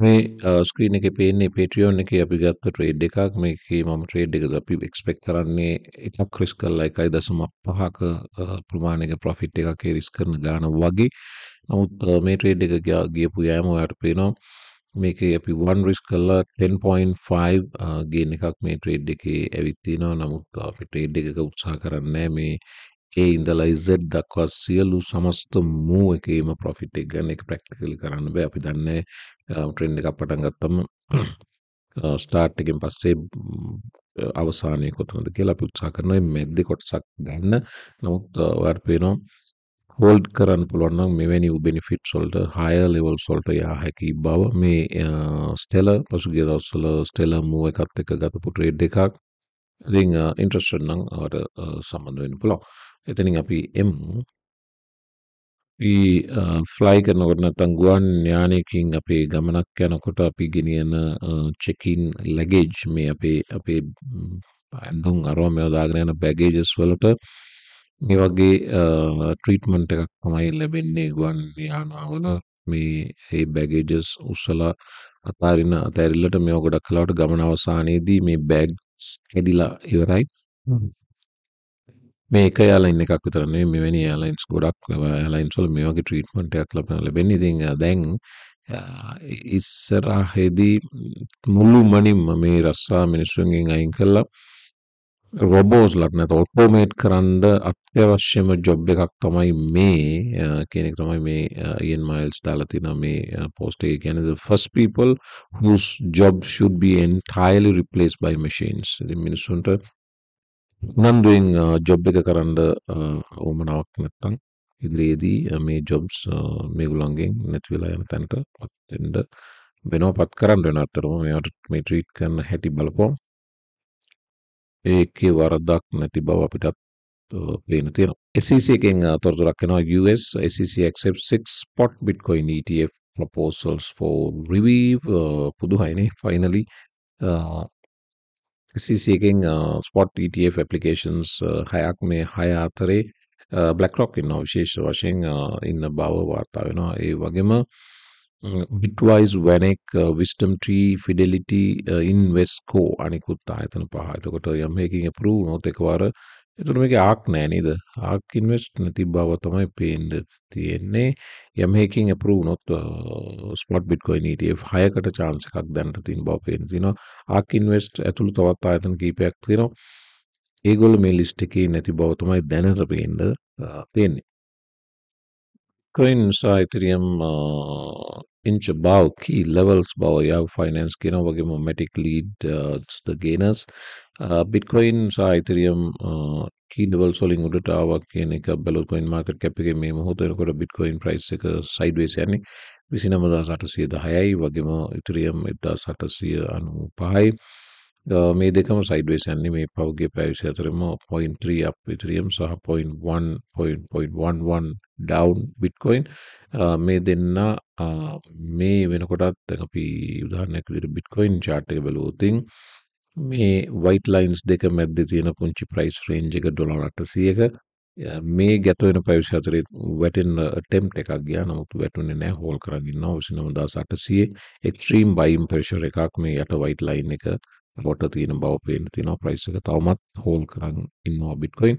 මේ ස්ක්‍රීන් එකේ පේන්නේ Patreon එකේ අපි ගත්ත ට්‍රේඩ් එකක්. මේකේ මම ට්‍රේඩ් එක අපි එක්ස්පෙක්ට් කරන්නේ එකක් රිස්ක් කරලා 1.5ක ප්‍රමාණයක ප්‍රොෆිට් එකක් ඒ රිස්ක් කරන ගාන වගේ. නමුත් මේ ට්‍රේඩ් එක ගියපු යෑම ඔයාලට පේනවා මේකේ අපි 1 රිස්ක් කරලා 10.5 ගේන් එකක් මේ ට්‍රේඩ් එකේ ඇවිත් තියෙනවා. නමුත් අපි ට්‍රේඩ් එකක උත්සාහ කරන්නේ මේ A ඉඳලා Z දක්වා සියලු සමස්ත මූව් එකේම ප්‍රොෆිට් එක ගන්න. ඒක ප්‍රැක්ටිකලි කරන්න බෑ. අපි දන්නේ ට්‍රෙන්ඩ් එකක් පටන් ගත්තම ස්ටාර්ට් එකෙන් පස්සේ අවසානයේ කොතනද කියලා අපි උත්සාහ කරනවා මේ මැද්දේ කොටසක් ගන්න. නමුත් ඔයාලට පේනවා හෝල්ඩ් කරන්න පුළුවන් නම් මෙවැනි බෙනිෆිට්ස් වලට හයර් ලෙවල්ස් වලට යා හැකි බව මේ ස්ටෙලර් පසුගිය දවස්වල ස්ටෙලර් මූව් එකත් එක්ක ගතපු ට්‍රේඩ් එකක්. ඉතින් ඉන්ට්‍රස්ටඩ් නම් ඔයාලට සම්බන්ධ වෙන්න පුළුවන්. එතනින් අපි එමු ෆ්ලයි කරනකොට නැත්නම් ගුවන් යානයකින් අපේ ගමනක් යනකොට අපි ගෙනියන චෙකින් ලැගේජ් මේ අපේ ඇඳුම් අරවා මේවා දාගෙන යන බැගේජස් වලට මේ වගේ ට්‍රීට්මන්ට් එකක් තමයි ලැබෙන්නේ ගුවන් යානාවල. මේ ඒ බැගේජස් උස්සලා අතෑරිල්ලට මේවා ගොඩක් කලාවට ගමන අවසානයේදී මේ බෑග්ස් කැඩිලා ඉවරයි. මේ එක එයාලයින් එකක් විතර නෙවෙයි මෙවැනි එයාලයින්ස් ගොඩක් එයාලයින්ස් වල මේ වගේ ට්‍රීට්මන්ට් එකක් ලැබෙන්නේ. ඉතින් දැන් ඉස්සරහේදී මුළුමනින්ම මේ රස්සා මිනිස්සුන්ගෙන් අයින් කළා රොබෝස්ලට නැත්නම් ඔටෝමේට් කරන්න අත්‍යවශ්‍යම ජොබ් එකක් තමයි මේ කියන එක තමයි මේ ඉයන් මයිල්ස් දාලා තියෙන මේ පෝස්ට් එකේ කියන්නේ the first people whose job should be entirely replaced by machines. ඉතින් මිනිස්සුන්ට උනන්දුවෙන් ජොබ් එක කරන්න උවමනාවක් නැත්තම් ඉදිරියේදී මේ ජොබ්ස් මේගොල්ලන්ගෙන් නැති වෙලා යන තැනට පත් වෙන්න වෙනවා. පත් කරන්න වෙනවා. අතරම මේවට මේ ට්‍රීට් කරන හැටි බලපුවම ඒකේ වරදක් නැති බව අපිටත් පේන තියෙනවා. SEC එකෙන් තොරතුරක් එනවා. US SEC accepts 6 spot Bitcoin ETF proposals for review. පුදුහයිනේ finally SEC එකෙන් ස්පොට් ETF ඇප්ලිකේෂන්ස් 6ක් මේ 6 අතරේ BlackRock ඉන්නවා විශේෂ වශයෙන් ඉන්න බව වාර්තා වෙනවා. ඒ වගේම Bitwise, Vanek, Wisdom Tree, Fidelity, Invesco අනිකුත් ආයතන පහ. එතකොට යම් මේකින් approve වුණොත් එකවර එතකොට මේකේ ආක් නෑ නේද? ආක් ඉන්වෙස්ට් නැති බව තමයි පේන්න තියෙන්නේ. යම් මේකින් approve වුණොත් ස්පොට් Bitcoin ETF 6කට chance එකක් දැනට තියෙන බව පේන්න තියෙනවා. ආක් ඉන්වෙස්ට් ඇතුළු තවත් ආයතන කීපයක් තියෙනවා. ඒගොල්ලෝ මේ ලිස්ට් එකේ නැති බව තමයි දැනට පේන්න තියෙන්නේ. Coins Ethereum inch above key levels above Yahoo Finance කියන වගේම Matic lead the gainers. Bitcoin Ethereum key levels වලින් උඩට ආවා කියන එක බැලුවොත් coin market cap එකේ මේ මොහොත වෙනකොට Bitcoin price එක sideways යන්නේ 29810යි වගේම Ethereum 1895යි. මේ දෙකම sideways යන්නේ මේ පහුගිය පැය 24ම 0.3 up Ethereum සහ 0.11 down Bitcoin. මේ දෙන්න මේ වෙනකොටත් දැන් අපි උදාහරණයක් විදිහට Bitcoin chart එක බලුවොත් මේ white lines දෙක මැද්දේ තියෙන පුංචි price range එක $800ක මේ ගැත වෙන පැය 24 වැටෙන attempt එකක් ගියා. නමුත් වැටුනේ නැහැ. හෝල් කරන් ඉන්නවා 29800 extreme buying pressure එකක් මේ යට white line එක කොට තියෙන බව පේන්න තියෙනවා. price එක තවමත් හෝල් කරන් ඉන්නවා Bitcoin.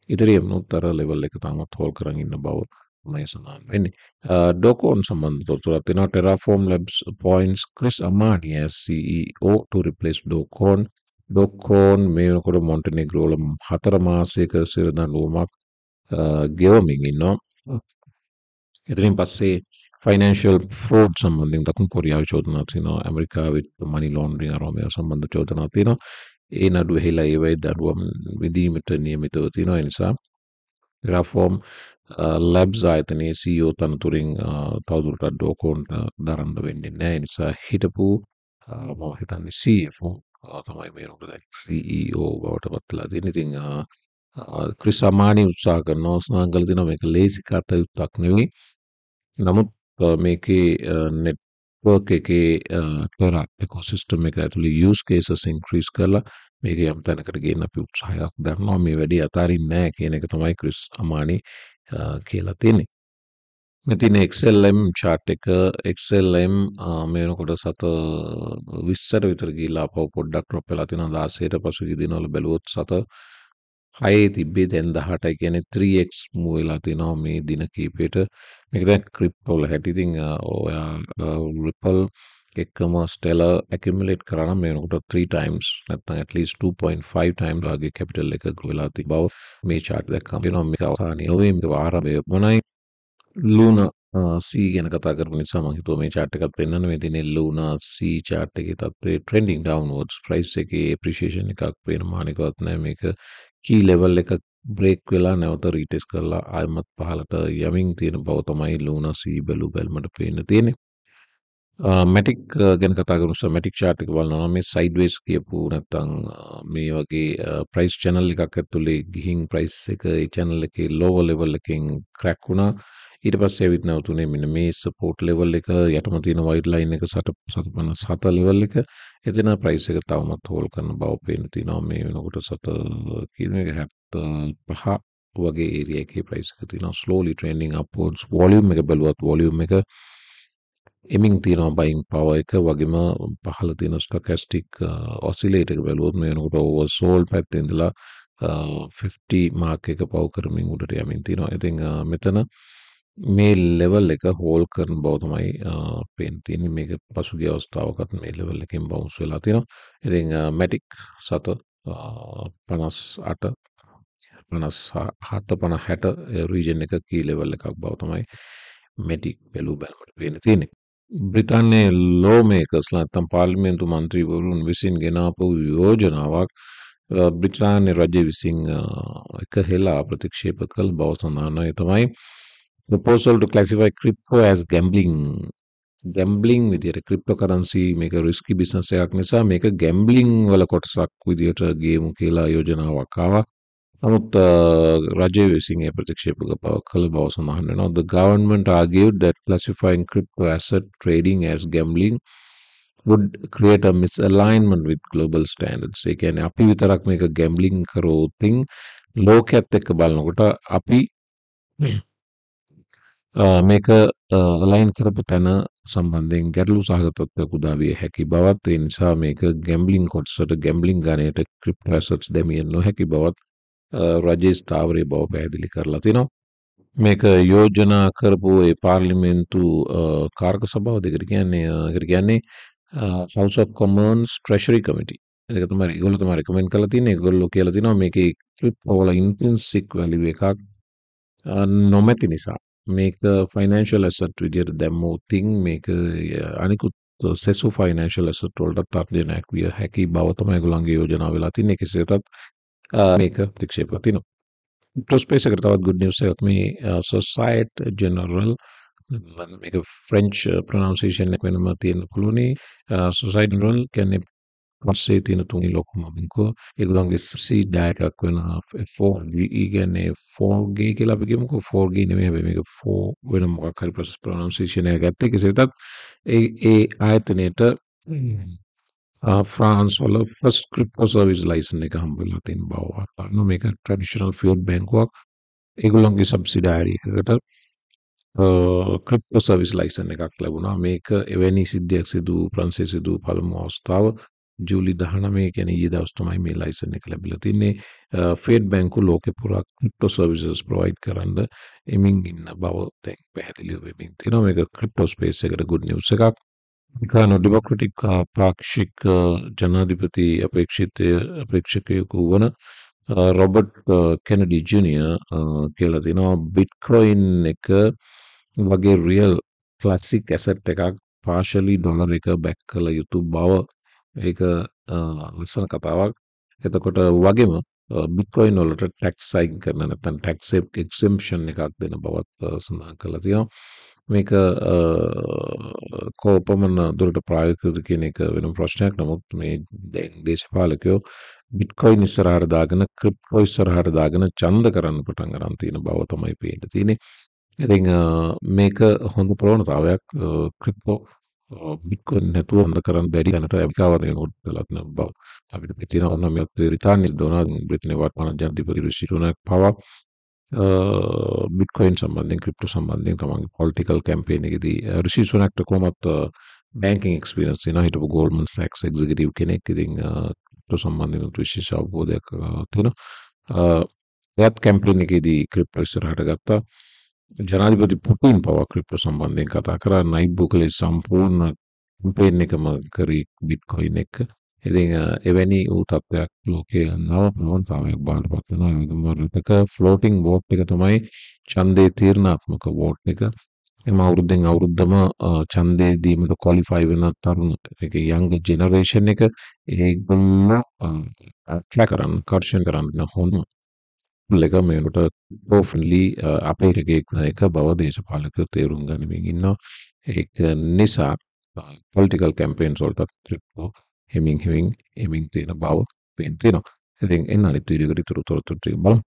Ethereum උත්තර level එක තවමත් හෝල් කරන් ඉන්න බව තමයි සඳහන් වෙන්නේ. Docoin සම්බන්ධ තොරතුරක් තියෙනවා. Terraform Labs appoints Chris Amani as CEO to replace Docoin. Docoin මේ වෙනකොට මොන්ටෙනෙග්‍රෝ වල 4 මාසයක සිරදඬුවමක් ගෙවමින් ඉන්නවා. එතනින් පස්සේ ෆයිනෑන්ෂල් ෆ්‍රෝඩ් සම්බන්ධයෙන් දකුණු කොරියාවේ චෝදනා තියෙනවා. ඇමරිකාවේ මනි ලොන්ඩරින් ආරෝමය සම්බන්ධ චෝදනා තියෙනවා. ඒ නඩුව හෙලා ඒවයි දඬුවම් විඳීමට නියමිතව තියෙනවා. ඒ නිසා Terraform Labs ආයතනයේ CEO තනතුරින් තවදුරටත් ඩෝකෝන් දරන්න වෙන්නේ නැහැ. ඒ නිසා හිටපු මම හිතන්නේ CFO තමයි මේ උඩ දැන් CEO බවට පත් වෙලා තියෙන්නේ. ඉතින් ක්‍රිස් අමානි උත්සාහ කරනවා සනාංගල දින මේක ලේසි කටයුත්තක් නෙවෙයි. නමුත් මේකේ නෙට්වර්ක් එකේ තොරක් ඉකොසිස්ටම් එක ඇතුලේ යූස් කේසස් ඉන්ක්‍රීස් කරලා මේක යම් තැනකට ගේන්න අපි උත්සාහයක් දරනවා. මේ වැඩේ අතාරින්නේ නැහැ කියන එක තමයි ක්‍රිස් අමානි කියලා තියෙන්නේ. ඉතින් XLM chart එක XLM මේ වෙනකොට සත 20ට විතර ගිහිල්ලා ආපහු පොඩ්ඩක් ඩ්‍රොප් වෙලා තියෙනවා 16ට පසුගිය දිනවල බැලුවොත් සත 6 තිබ්බේ දැන් 18යි කියන්නේ 3x move වෙලා තියෙනවා මේ දින කීපෙට මේක දැන් ක්‍රිප්ටෝ වල හැටි ඉතින් ඔයා Ripple එක්කම Stellar accumulate කරා නම් මේ වෙනකොට 3 times නැත්නම් at least 2.5 times වගේ capital එක grow වෙලා තිබව මේ chart දැක්කම වෙනවා මේක අවසානයේ නොවේ මේක ආරම්භය මොනයි Luna C ගැන කතා කරපු නිසා මම හිතුවා මේ chart එකත් පෙන්වන්න මේ දිනේ Luna C chart එකේ තත්ත්වය trending downwards price එකේ appreciation එකක් පේන මානිකවත් නැහැ මේක key level එක break වෙලා නැවත retest කරලා ආයමත් පහලට යමින් තියෙන බව තමයි Luna C බැලුමට පේන්න තියෙන්නේ Matic ගැන කතා කරමු නිසා Matic chart එක බලනවා නම් මේ sideways කියපු නැත්තම් මේ වගේ price channel එකක් ඇතුලේ ගිහින් price එක ඒ channel එකේ lower level එකෙන් crack වුණා ඊට පස්සේ ඇවිත් නැවතුනේ මෙන්න මේ support level එක යටම තියෙන white line එක 757 level එක එතන price එක තවමත් hold කරන බව පේන්න තියෙනවා මේ වෙනකොට 75 වගේ area එකේ price එක තියෙනවා slowly trending upwards volume එක බැලුවත් volume එක එමින් තියෙනවා buying power එක වගේම පහළ තියෙන stochastic oscillator එක බැලුවොත් මේ වෙනකොට oversold පැත්තේ ඉඳලා 50 mark එක පව කරමින් උඩට යමින් තියෙනවා. ඉතින් මෙතන මේ level එක hold කරන බව තමයි පේන්න තියෙන්නේ. මේක පසුගිය අවස්ථාවකත් මේ level එකෙන් bounce වෙලා තියෙනවා. ඉතින් Matic 58 57 50 60 region එක key level එකක් බව තමයි Matic බැලුමට පේන්න තියෙන්නේ. බ්‍රිතාන්‍යයේ ලෝ මේකර්ස්ලා නැත්නම් පාර්ලිමේන්තු මන්ත්‍රීවරුන් විසින් ගෙනාපු යෝජනාවක් බ්‍රිතාන්‍ය රජය විසින් එක හෙලා ප්‍රතික්ෂේප කළ බව සඳහන් ඒ තමයි proposal to classify crypto as gambling විදියට cryptocurrency මේක risky business එකක් නිසා මේක gambling වල කොටසක් විදියට ගේමු කියලා යෝජනාවක් ආවා. නමුත් රජය විසින් ඒ ප්‍රතික්ෂේප කළ බව සඳහන් වෙනවා. The government argued that classifying crypto asset trading as gambling would create a misalignment with global standards. ඒ කියන්නේ අපි විතරක් මේක gambling කරොත් ලෝකයේත් එක්ක බලනකොට අපි මේක align කරපු තැන සම්බන්ධයෙන් ගැටලු සහගත තත්ත්වයක් උදා විය හැකි බවත් ඒ නිසා මේක gambling කොටසට gambling ගණයට crypto assets දෙමිය නොහැකි බවත් රජයේ ස්ථාවරයේ බව පැහැදිලි කරලා තිනවා. මේක යෝජනා කරපු ඒ පාර්ලිමේන්තු කාර්ක සභාව දෙකට කියන්නේ House of Commons Treasury Committee. ඒක තමයි ඒගොල්ලෝ තමයි රෙකමෙන්ඩ් කරලා තියෙන්නේ. ඒගොල්ලෝ කියලා තිනවා මේකේ ක්‍රිප්ටෝ වල ඉන්ට්‍රින්සික් වැලියු එකක් නොමැති නිසා මේක ෆයිනෑන්ෂල් ඇසට් විදියට දැම්මොත් මේක අනිකුත් සෙසු ෆයිනෑන්ෂල් ඇසට් වලට තර්ජනයක් විය හැකි බව තමයි ඒගොල්ලන්ගේ යෝජනාව වෙලා තින්නේ. කෙසේ වෙතත් මේක ප්‍රතික්ෂේප තිනවා. ක්‍රිප්ටෝස්පේස් එකට තවත් good news එකක් මේ Societe Generale මේක French pronunciation එක වෙනම තියෙන්න පුළුවනි. Societe Generale කියන්නේ පස්සේ තියෙන තුන්වෙනි ලොකුම බැංකුව. ඒගොල්ලන්ගේ subsidiary එකක් වෙන 4G කියන්නේ 4G කියලා අපි කියමුකෝ 4G නෙමෙයි හැබැයි මේක 4 වෙන මොකක් හරි pronunciation එකක් ගත්තේ. කෙසේ වෙතත් ඒ ආයතනයේට ෆ්‍රාන්ස් වල ෆස්ට් ක්‍රිප්ටෝ සර්විස් ලයිසන් එක හම්බ වෙලා තියෙන බව වර්තමාන මේක ට්‍රැඩිෂනල් ෆියට් බැංකුවක් ඒගොල්ලන්ගේ සබ්සිඩියරි එකකට ක්‍රිප්ටෝ සර්විස් ලයිසන් එකක් ලැබුණා මේක එවැනි සිද්ධියක් සිදු ප්‍රංශයේ සිදු පළමු අවස්ථාව ජූලි 19 කියන්නේ ඊයේ දවස් තමයි මේ ලයිසන් එක ලැබිලා තින්නේ ෆෙඩ් බැංකු ලෝකෙ පුරා ක්‍රිප්ටෝ සර්විසස් ප්‍රොවයිඩ් කරන්න එමින් ඉන්න බව දැන් පැහැදිලිව වෙමින් තියෙනවා මේක ක්‍රිප්ටෝ ස්පේස් එකට good news එකක් डेमोक्रेटिक पाक्षिक जनाधिपति अपेक्षकයෙකු වන රොබර්ට් කෙනඩි ජුනියර් කියලා තිනවා බිට්කොයින් එක වගේ රියල් ක්ලාසික් ඇසට් එකක් පාෂලි ඩොලර් එක බැක් කළ යුතු බව ඒක ලස්සන කතාවක්. එතකොට වගේම බිට්කොයින් වලට ටැක්ස් සයින් කරන නැත්නම් ටැක්ස් එක්සෙම්පෂන් එකක් දෙන බවත් සඳහන් කරලා තියෙනවා. මේක කොපමණ දුරට ප්‍රායෝගිකද කියන එක වෙනම ප්‍රශ්නයක්. නමුත් මේ දැන් දේශපාලකයෝ බිට්කොයින් ඉස්සරහට දාගෙන ක්‍රිප්ටෝ ඉස්සරහට දාගෙන ඡන්ද කරන්න පටන් ගන්න තියෙන බව තමයි පේන්න තියෙන්නේ. ඉතින් මේක හොඳ ප්‍රවණතාවයක් ක්‍රිප්ටෝ බිට්කොයින් නැතුව හොඳ කරන්න බැරි දැනට ඇමරිකාවට යනකොටලත් නම් බව අපිට තියෙනවා නම් මේ බ්‍රිතාන්‍ය දොනාල්ඩ් බ්‍රිතාන්‍ය වර්තමාන ජනාධිපති රිෂි සුනක් පවා බිට්කොයින් සම්බන්ධයෙන් ක්‍රිප්ටෝ සම්බන්ධයෙන් තමන්ගේ පොලිටිකල් කැම්පේන් එකේදී රිෂි සුනක්ට කොහොමත් බැංකින් එක්ස්පීරියන්ස් තියෙනවා. හිටපු ගෝල්ඩ්මන් සැක්ස් එක්සිකියුටිව් කෙනෙක්. ඉතින් ක්‍රිප්ටෝ සම්බන්ධයෙන් විශේෂ අවබෝධයක් තියෙනවා. එයත් කැම්පේන් එකේදී ක්‍රිප්ටෝ ඉස්සරහට ගත්තා. ජනාධිපති පුටින් පවා ක්‍රිප්ටෝ සම්බන්ධයෙන් කතා කරා. නයිබ් බුකලේ සම්පූර්ණ කැම්පේන් එකම කරේ බිට්කොයින් එක්ක. ඉතින් එවැනි වූ තත්ත්වයක් ලෝකයේ නව ප්‍රවණතාවයක් බවට පත් වෙනවා. රටක ෆ්ලෝටිං වෝට් එක තමයි ඡන්දේ තීරණාත්මක වෝට් එක. එම අවුරුද්දෙන් අවුරුද්දම ඡන්දේ දීමට ක්වොලිෆයි වෙන තරුණ ඒක යංග ජෙනරේෂන් එක ඒගොල්ලෝ ඇට්‍රැක්ට් කරන්න කර්ෂණ කරන්න හොඳ එක මේකට ප්‍රොෆෙන්ලි අපේරකෙක් එක බව දේශපාලකයෝ තේරුම් ගනිමින් ඉන්නවා. ඒක නිසා පොලිටිකල් කැම්පේන්ස් වලට ක්‍රිප්ටෝ හෙමින් තියෙන බව පේනවා. ඉතින් එන්න අනිත් වීඩියෝ එකට ඉතුරු තොරතුරු ටික බලමු.